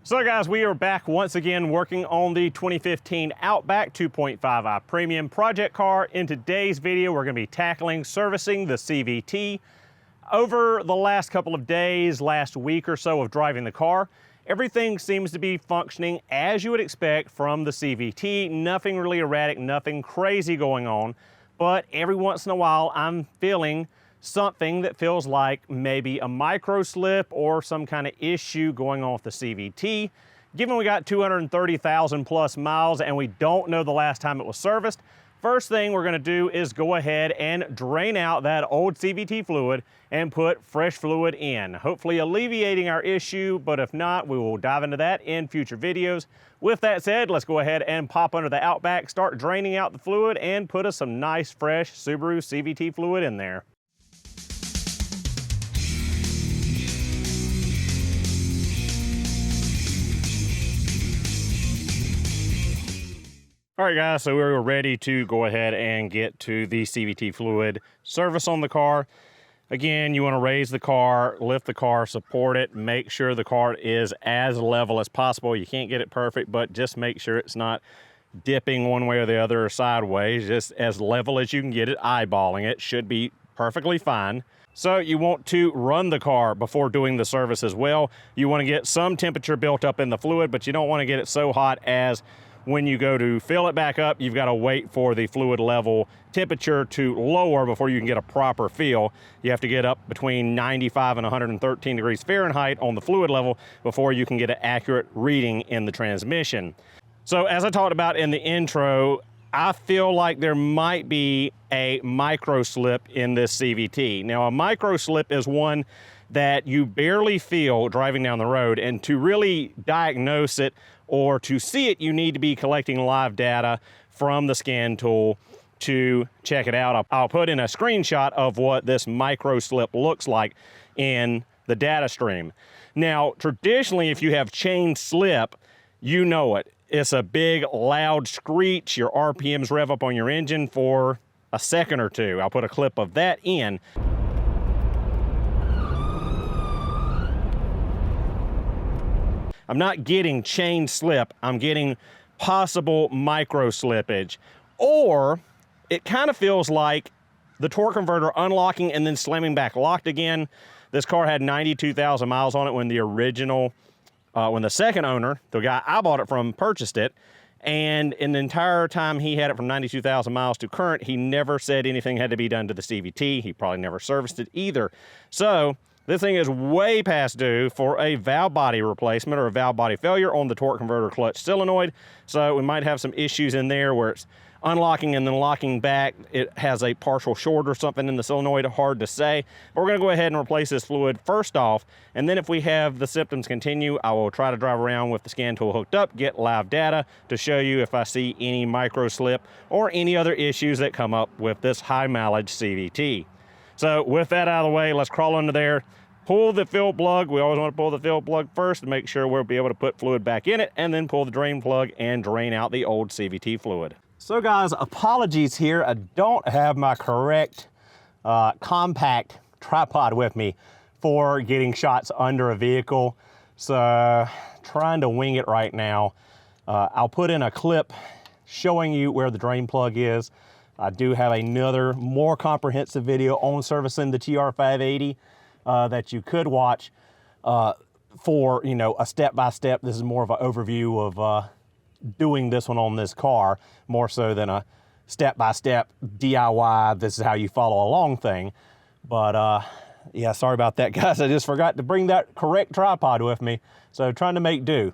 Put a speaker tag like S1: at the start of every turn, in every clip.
S1: So guys, we are back once again working on the 2015 Outback 2.5i Premium project car. In today's video, we're going to be tackling servicing the CVT. Over the last couple of days, last week or so of driving the car, everything seems to be functioning as you would expect from the CVT. Nothing really erratic, nothing crazy going on, but every once in a while I'm feeling something that feels like maybe a micro slip or some kind of issue going on with the CVT. Given we got 230,000 plus miles and we don't know the last time it was serviced, first thing we're gonna do is go ahead and drain out that old CVT fluid and put fresh fluid in, hopefully alleviating our issue, but if not, we will dive into that in future videos. With that said, let's go ahead and pop under the Outback, start draining out the fluid, and put us some nice fresh Subaru CVT fluid in there. All right guys, so we're ready to go ahead and get to the CVT fluid service on the car. Again, you want to raise the car, lift the car, support it, make sure the car is as level as possible. You can't get it perfect, but just make sure it's not dipping one way or the other or sideways. Just as level as you can get it, eyeballing it should be perfectly fine. So you want to run the car before doing the service as well. You want to get some temperature built up in the fluid, but you don't want to get it so hot as when you go to fill it back up, you've got to wait for the fluid level temperature to lower before you can get a proper fill. You have to get up between 95 and 113 degrees Fahrenheit on the fluid level before you can get an accurate reading in the transmission. So as I talked about in the intro, I feel like there might be a micro slip in this CVT. Now, a micro slip is one that you barely feel driving down the road, and to really diagnose it or to see it, you need to be collecting live data from the scan tool to check it out. I'll put in a screenshot of what this micro slip looks like in the data stream. Now, traditionally, if you have chain slip, you know it. It's a big, loud screech. Your RPMs rev up on your engine for a second or two. I'll put a clip of that in. I'm not getting chain slip, I'm getting possible micro slippage. Or it kind of feels like the torque converter unlocking and then slamming back locked again. This car had 92,000 miles on it when the original, when the second owner, the guy I bought it from, purchased it. And in the entire time he had it from 92,000 miles to current, he never said anything had to be done to the CVT. He probably never serviced it either. So this thing is way past due for a valve body replacement or a valve body failure on the torque converter clutch solenoid. So we might have some issues in there where it's unlocking and then locking back. It has a partial short or something in the solenoid, hard to say. But we're gonna go ahead and replace this fluid first off. And then if we have the symptoms continue, I will try to drive around with the scan tool hooked up, get live data to show you if I see any micro slip or any other issues that come up with this high mileage CVT. So with that out of the way, let's crawl under there, pull the fill plug. We always want to pull the fill plug first to make sure we'll be able to put fluid back in it, and then pull the drain plug and drain out the old CVT fluid. So guys, apologies here. I don't have my correct compact tripod with me for getting shots under a vehicle. So trying to wing it right now. I'll put in a clip showing you where the drain plug is. I do have another more comprehensive video on servicing the TR580 that you could watch for, you know, a step-by-step. This is more of an overview of doing this one on this car, more so than a step-by-step DIY, this is how you follow along thing. But yeah, sorry about that, guys. I just forgot to bring that correct tripod with me, so trying to make do.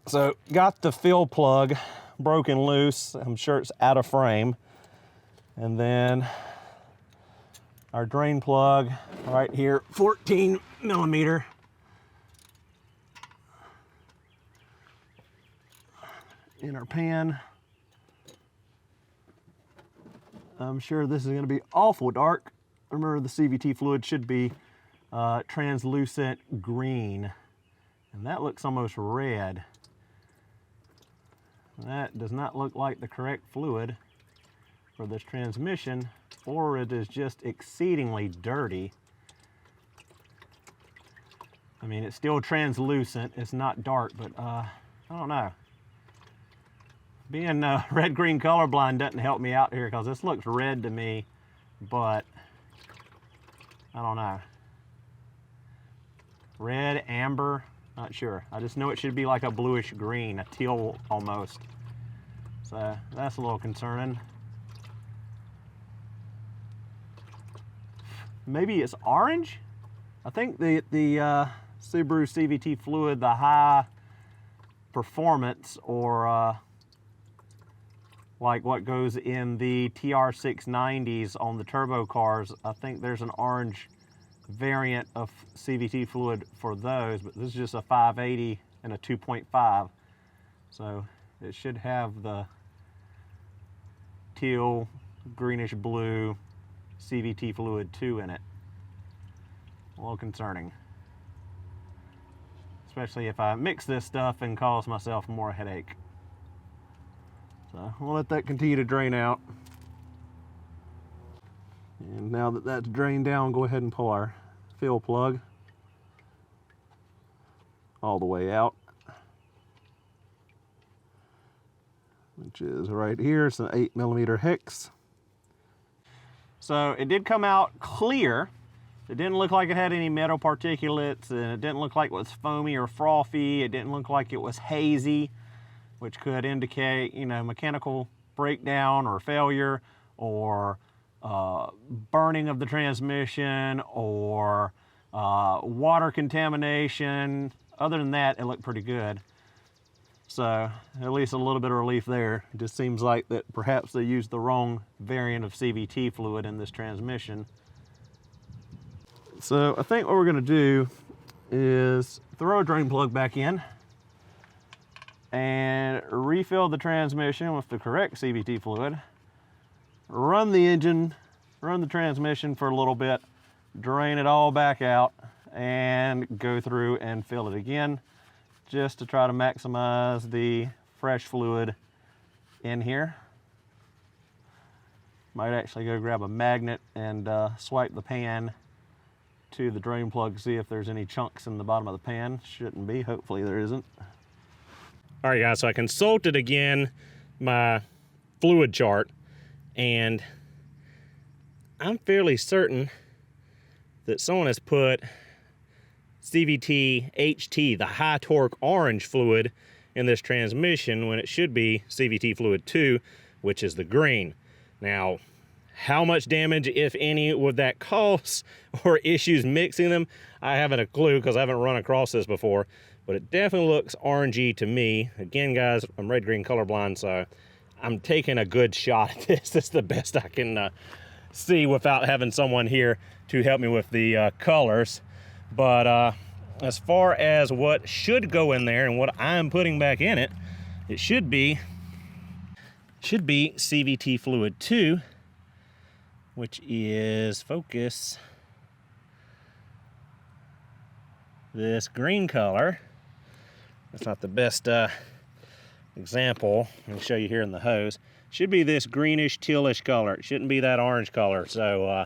S1: So got the fill plug broken loose. I'm sure it's out of frame. And then our drain plug right here, 14 millimeter. In our pan. I'm sure this is going to be awful dark. Remember, the CVT fluid should be translucent green, and that looks almost red. That does not look like the correct fluid for this transmission, or it is just exceedingly dirty. I mean, it's still translucent. It's not dark, but I don't know. Being red-green colorblind doesn't help me out here because this looks red to me, but I don't know. Red, amber, not sure. I just know it should be like a bluish green, a teal almost. So that's a little concerning. Maybe it's orange? I think the Subaru CVT fluid, the high performance, or like what goes in the TR690s on the turbo cars, I think there's an orange variant of CVT fluid for those, but this is just a 580 and a 2.5. So it should have the teal, greenish blue CVT fluid 2 in it. A little concerning. Especially if I mix this stuff and cause myself more headache. So we'll let that continue to drain out. And now that that's drained down, go ahead and pull our fill plug all the way out, which is right here. It's an 8mm hex. So it did come out clear. It didn't look like it had any metal particulates, and it didn't look like it was foamy or frothy. It didn't look like it was hazy, which could indicate, you know, mechanical breakdown or failure, or burning of the transmission, or water contamination. Other than that, it looked pretty good. So at least a little bit of relief there. It just seems like that perhaps they used the wrong variant of CVT fluid in this transmission. So I think what we're gonna do is throw a drain plug back in and refill the transmission with the correct CVT fluid, run the engine, run the transmission for a little bit, drain it all back out, and go through and fill it again, just to try to maximize the fresh fluid in here. Might actually go grab a magnet and swipe the pan to the drain plug to see if there's any chunks in the bottom of the pan. Shouldn't be, hopefully there isn't. All right guys, so I consulted again my fluid chart, and I'm fairly certain that someone has put CVT HT, the high torque orange fluid, in this transmission when it should be CVT fluid 2, which is the green. Now, how much damage, if any, would that cause, or issues mixing them? I haven't a clue because I haven't run across this before, but it definitely looks orangey to me. Again, guys, I'm red-green colorblind, so I'm taking a good shot at this. This is the best I can see without having someone here to help me with the colors. But as far as what should go in there and what I'm putting back in it, it should be CVT fluid 2, which is, focus, this green color. That's not the best example. Let me show you here in the hose. Should be this greenish tealish color. It shouldn't be that orange color, so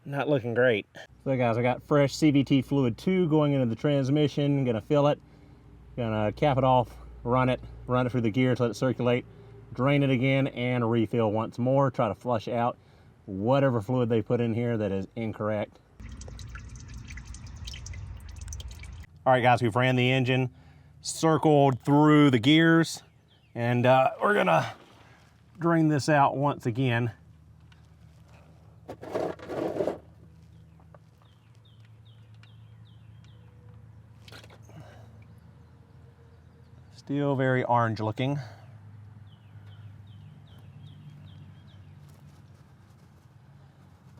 S1: not looking great. So guys, I got fresh CVT fluid 2 going into the transmission. Gonna fill it, gonna cap it off, run it through the gears, let it circulate, drain it again, and refill once more. Try to flush out whatever fluid they put in here that is incorrect. All right guys, we've ran the engine, circled through the gears, and we're gonna drain this out once again. Still very orange looking.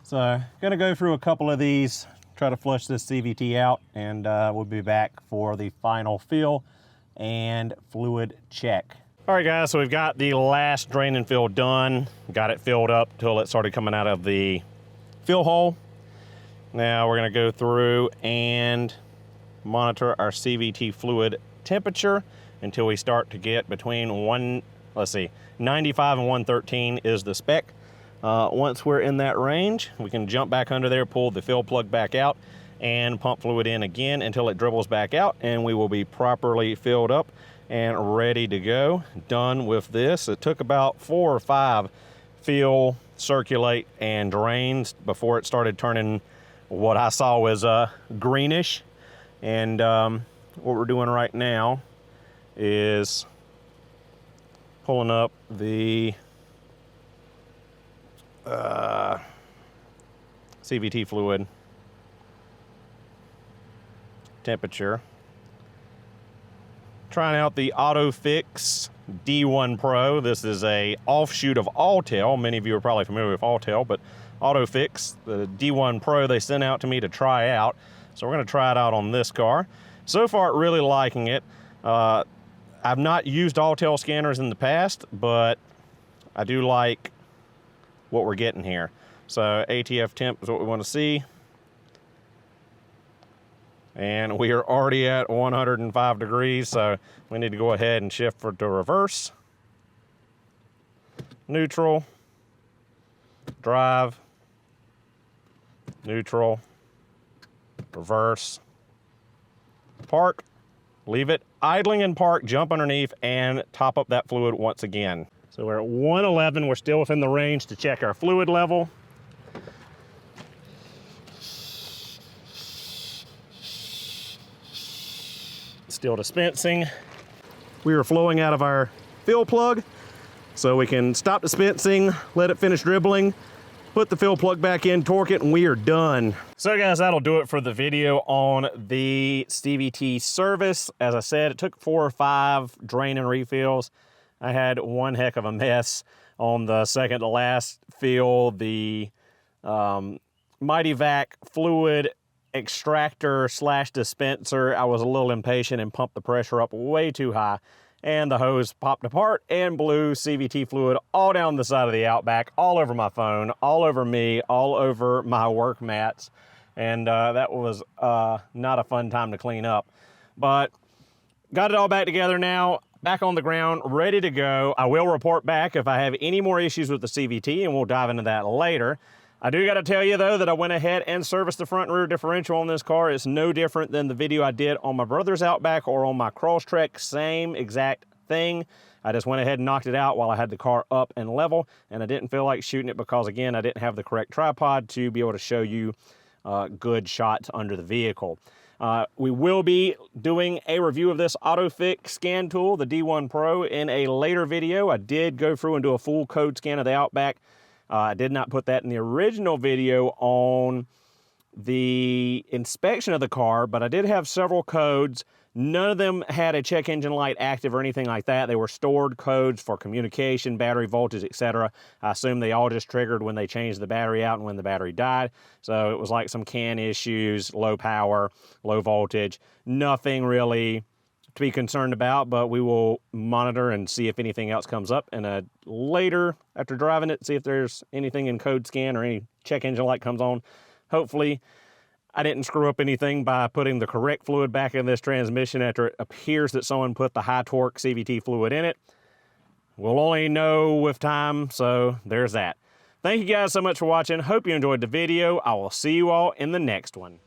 S1: So gonna go through a couple of these, try to flush this CVT out, and we'll be back for the final fill and fluid check. All right guys, so we've got the last drain and fill done. Got it filled up till it started coming out of the fill hole. Now we're gonna go through and monitor our CVT fluid temperature until we start to get between 95 and 113 is the spec. Once we're in that range, we can jump back under there, pull the fill plug back out, and pump fluid in again until it dribbles back out, and we will be properly filled up and ready to go. Done with this. It took about 4 or 5 fill, circulate, and drains before it started turning what I saw was greenish. And what we're doing right now is pulling up the CVT fluid temperature. Trying out the AutoFix D1 Pro. This is a offshoot of Alltel. Many of you are probably familiar with Alltel, but AutoFix, the D1 Pro, they sent out to me to try out. So we're going to try it out on this car. So far, really liking it. I've not used Alltel scanners in the past, but I do like what we're getting here. So ATF temp is what we want to see. And we are already at 105 degrees, so we need to go ahead and shift to reverse, neutral, drive, neutral, reverse, park, leave it idling in park, jump underneath, and top up that fluid once again. So we're at 111. We're still within the range to check our fluid level. Still dispensing. We are flowing out of our fill plug, so we can stop dispensing, let it finish dribbling, put the fill plug back in, torque it, and we are done. So guys, that'll do it for the video on the CVT service. As I said, it took 4 or 5 drain and refills. I had one heck of a mess on the second to last fill. The Mighty Vac fluid extractor / dispenser, I was a little impatient and pumped the pressure up way too high, and the hose popped apart and blew CVT fluid all down the side of the Outback, all over my phone, all over me, all over my work mats, and that was not a fun time to clean up. But got it all back together now, back on the ground, ready to go. I will report back if I have any more issues with the CVT, and we'll dive into that later. I do got to tell you, though, that I went ahead and serviced the front and rear differential on this car. It's no different than the video I did on my brother's Outback or on my Crosstrek. Same exact thing. I just went ahead and knocked it out while I had the car up and level, and I didn't feel like shooting it because, again, I didn't have the correct tripod to be able to show you good shots under the vehicle. We will be doing a review of this AutoFix scan tool, the D1 Pro, in a later video. I did go through and do a full code scan of the Outback. I did not put that in the original video on the inspection of the car, but I did have several codes. None of them had a check engine light active or anything like that. They were stored codes for communication, battery voltage, etc. I assume they all just triggered when they changed the battery out and when the battery died. So it was like some CAN issues, low power, low voltage, nothing really to be concerned about, but we will monitor and see if anything else comes up. And later, after driving it, see if there's anything in code scan or any check engine light comes on. Hopefully, I didn't screw up anything by putting the correct fluid back in this transmission after it appears that someone put the high torque CVT fluid in it. We'll only know with time, so there's that. Thank you guys so much for watching. Hope you enjoyed the video. I will see you all in the next one.